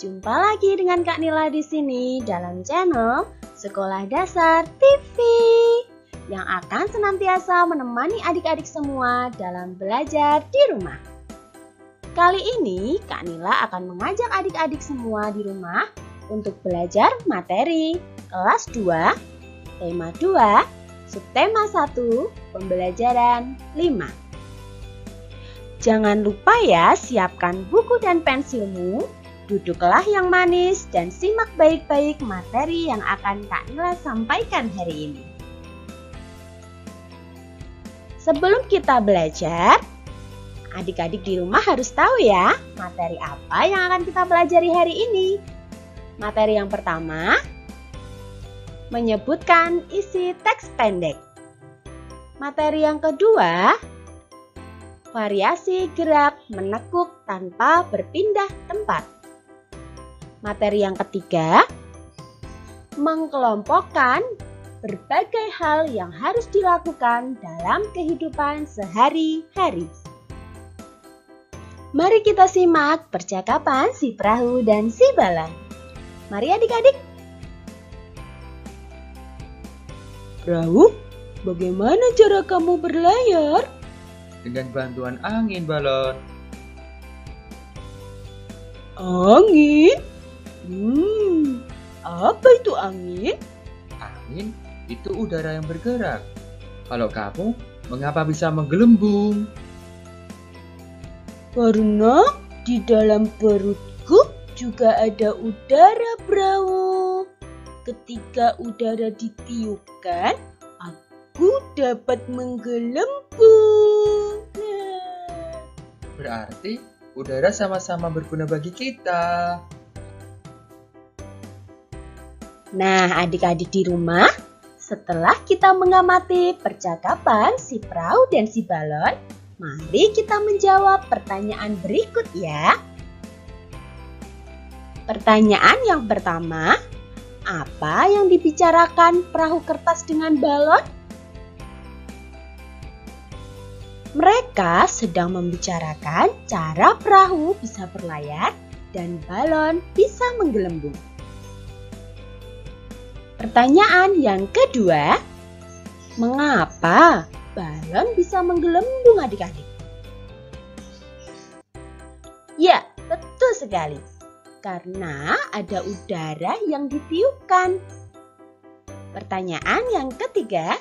Jumpa lagi dengan Kak Nila di sini dalam channel Sekolah Dasar TV yang akan senantiasa menemani adik-adik semua dalam belajar di rumah. Kali ini Kak Nila akan mengajak adik-adik semua di rumah untuk belajar materi kelas 2, tema 2, subtema 1, pembelajaran 5. Jangan lupa ya, siapkan buku dan pensilmu, duduklah yang manis dan simak baik-baik materi yang akan Kak Nila sampaikan hari ini. Sebelum kita belajar, adik-adik di rumah harus tahu ya, materi apa yang akan kita pelajari hari ini. Materi yang pertama, menyebutkan isi teks pendek. Materi yang kedua, variasi gerak menekuk tanpa berpindah tempat. Materi yang ketiga, mengkelompokkan berbagai hal yang harus dilakukan dalam kehidupan sehari-hari. Mari kita simak percakapan si perahu dan si balon. Mari adik-adik. Perahu, bagaimana cara kamu berlayar? Dengan bantuan angin, Balon. Angin? Apa itu angin? Angin itu udara yang bergerak. Kalau kamu, mengapa bisa menggelembung? Karena di dalam perutku juga ada udara, perahu. Ketika udara ditiupkan, aku dapat menggelembung. Berarti udara sama-sama berguna bagi kita. Nah, adik-adik di rumah, setelah kita mengamati percakapan si perahu dan si balon, mari kita menjawab pertanyaan berikut ya. Pertanyaan yang pertama, apa yang dibicarakan perahu kertas dengan balon? Mereka sedang membicarakan cara perahu bisa berlayar dan balon bisa menggelembung. Pertanyaan yang kedua, mengapa balon bisa menggelembung adik-adik? Ya, betul sekali. Karena ada udara yang ditiupkan. Pertanyaan yang ketiga,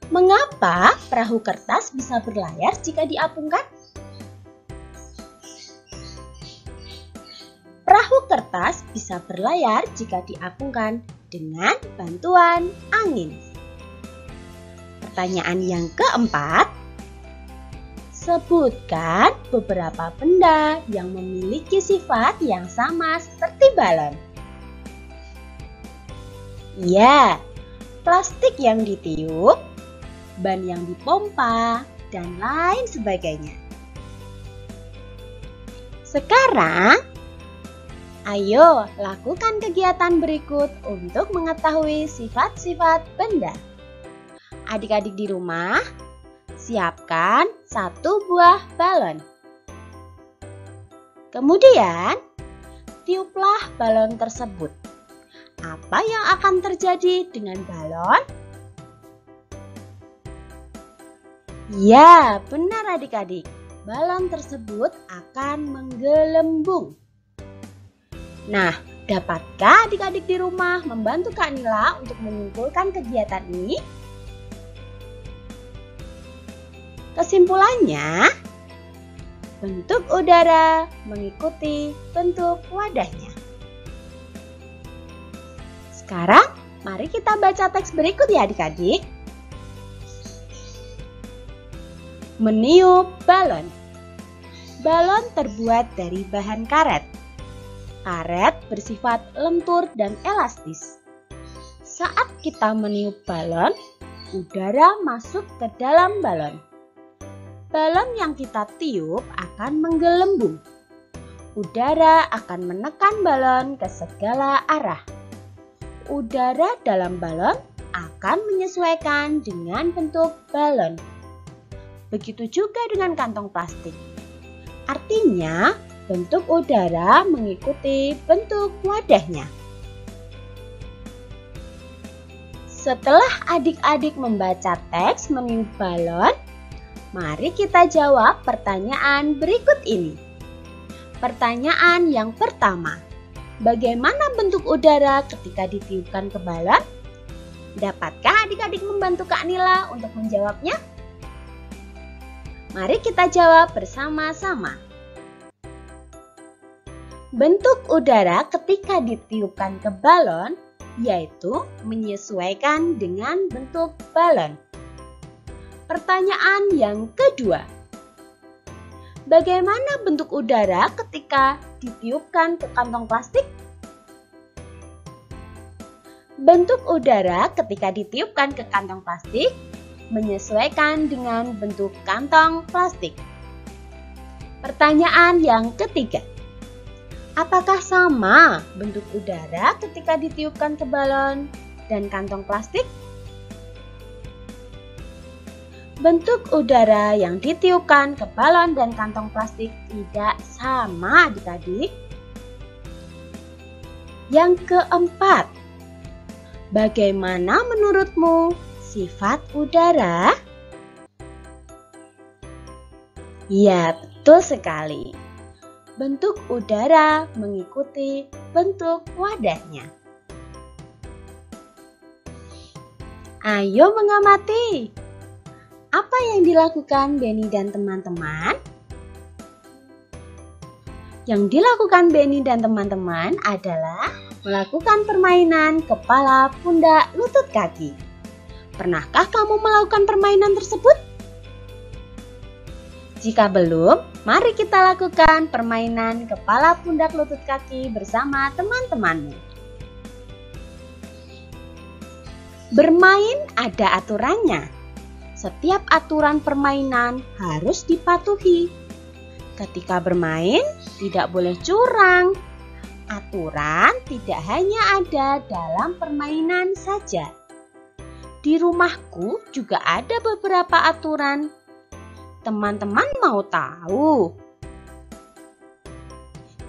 mengapa perahu kertas bisa berlayar jika diapungkan? Perahu kertas bisa berlayar jika diapungkan dengan bantuan angin. Pertanyaan yang keempat, sebutkan beberapa benda yang memiliki sifat yang sama seperti balon. Ya, plastik yang ditiup, ban yang dipompa, dan lain sebagainya. Sekarang, ayo lakukan kegiatan berikut untuk mengetahui sifat-sifat benda. Adik-adik di rumah, siapkan satu buah balon. Kemudian, tiuplah balon tersebut. Apa yang akan terjadi dengan balon? Ya, benar adik-adik. Balon tersebut akan menggelembung. Nah, dapatkah adik-adik di rumah membantu Kak Nila untuk menyimpulkan kegiatan ini? Kesimpulannya, bentuk udara mengikuti bentuk wadahnya. Sekarang, mari kita baca teks berikut ya adik-adik. Meniup balon. Balon terbuat dari bahan karet. Karet bersifat lentur dan elastis. Saat kita meniup balon, udara masuk ke dalam balon. Balon yang kita tiup akan menggelembung. Udara akan menekan balon ke segala arah. Udara dalam balon akan menyesuaikan dengan bentuk balon. Begitu juga dengan kantong plastik. Artinya, bentuk udara mengikuti bentuk wadahnya. Setelah adik-adik membaca teks meniup balon, mari kita jawab pertanyaan berikut ini. Pertanyaan yang pertama, bagaimana bentuk udara ketika ditiupkan ke balon? Dapatkah adik-adik membantu Kak Nila untuk menjawabnya? Mari kita jawab bersama-sama. Bentuk udara ketika ditiupkan ke balon yaitu menyesuaikan dengan bentuk balon. Pertanyaan yang kedua, bagaimana bentuk udara ketika ditiupkan ke kantong plastik? Bentuk udara ketika ditiupkan ke kantong plastik menyesuaikan dengan bentuk kantong plastik. Pertanyaan yang ketiga, apakah sama bentuk udara ketika ditiupkan ke balon dan kantong plastik? Bentuk udara yang ditiupkan ke balon dan kantong plastik tidak sama adik-adik. Yang keempat, bagaimana menurutmu sifat udara? Ya, betul sekali. Bentuk udara mengikuti bentuk wadahnya. Ayo mengamati. Apa yang dilakukan Benny dan teman-teman? Yang dilakukan Benny dan teman-teman adalah melakukan permainan kepala, pundak, lutut, kaki. Pernahkah kamu melakukan permainan tersebut? Jika belum, mari kita lakukan permainan kepala, pundak, lutut, kaki bersama teman-temanmu. Bermain ada aturannya. Setiap aturan permainan harus dipatuhi. Ketika bermain, tidak boleh curang. Aturan tidak hanya ada dalam permainan saja. Di rumahku juga ada beberapa aturan. Teman-teman mau tahu?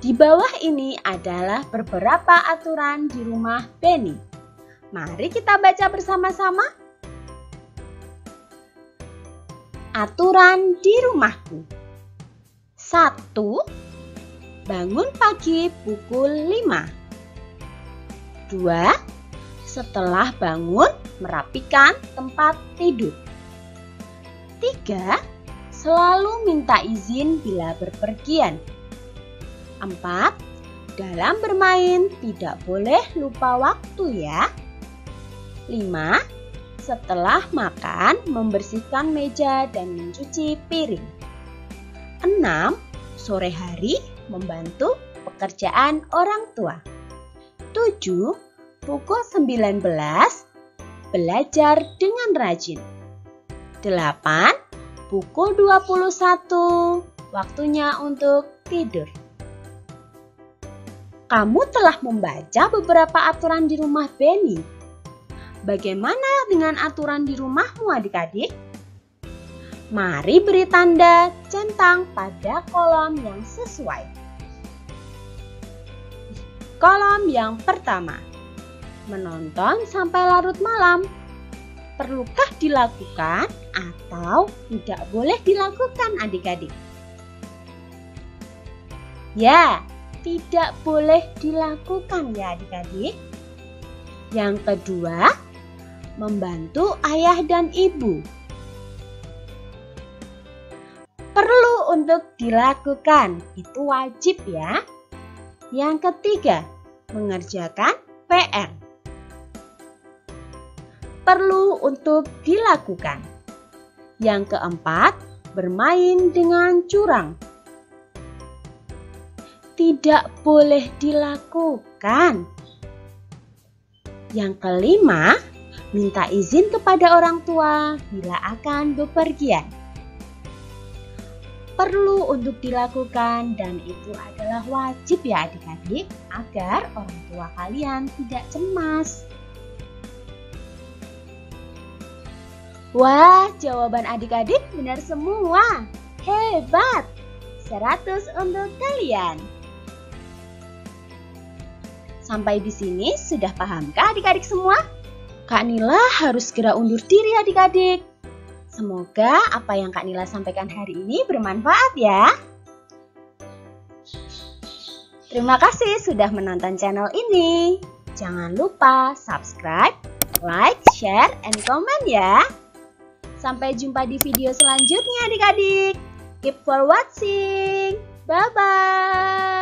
Di bawah ini adalah beberapa aturan di rumah Benny. Mari kita baca bersama-sama. Aturan di rumahku. 1. Bangun pagi pukul 5. 2. Setelah bangun, merapikan tempat tidur. 3. Selalu minta izin bila berpergian. 4. Dalam bermain tidak boleh lupa waktu ya. 5. Setelah makan, membersihkan meja dan mencuci piring. 6. Sore hari, membantu pekerjaan orang tua. 7. Pukul 19, belajar dengan rajin. 8. Pukul 21, waktunya untuk tidur. Kamu telah membaca beberapa aturan di rumah Benny. Bagaimana dengan aturan di rumahmu adik-adik? Mari beri tanda centang pada kolom yang sesuai. Kolom yang pertama, menonton sampai larut malam. Perlukah dilakukan atau tidak boleh dilakukan adik-adik? Ya, tidak boleh dilakukan ya adik-adik. Yang kedua, membantu ayah dan ibu. Perlu untuk dilakukan, itu wajib ya. Yang ketiga, mengerjakan PR. Perlu untuk dilakukan. Yang keempat, bermain dengan curang. Tidak boleh dilakukan. Yang kelima, minta izin kepada orang tua bila akan bepergian. Perlu untuk dilakukan dan itu adalah wajib ya adik-adik agar orang tua kalian tidak cemas. Wah, jawaban adik-adik benar semua. Hebat! 100 untuk kalian. Sampai di sini sudah pahamkah adik-adik semua? Kak Nila harus segera undur diri adik-adik. Semoga apa yang Kak Nila sampaikan hari ini bermanfaat ya. Terima kasih sudah menonton channel ini. Jangan lupa subscribe, like, share, and comment ya. Sampai jumpa di video selanjutnya adik-adik. Keep for watching. Bye-bye.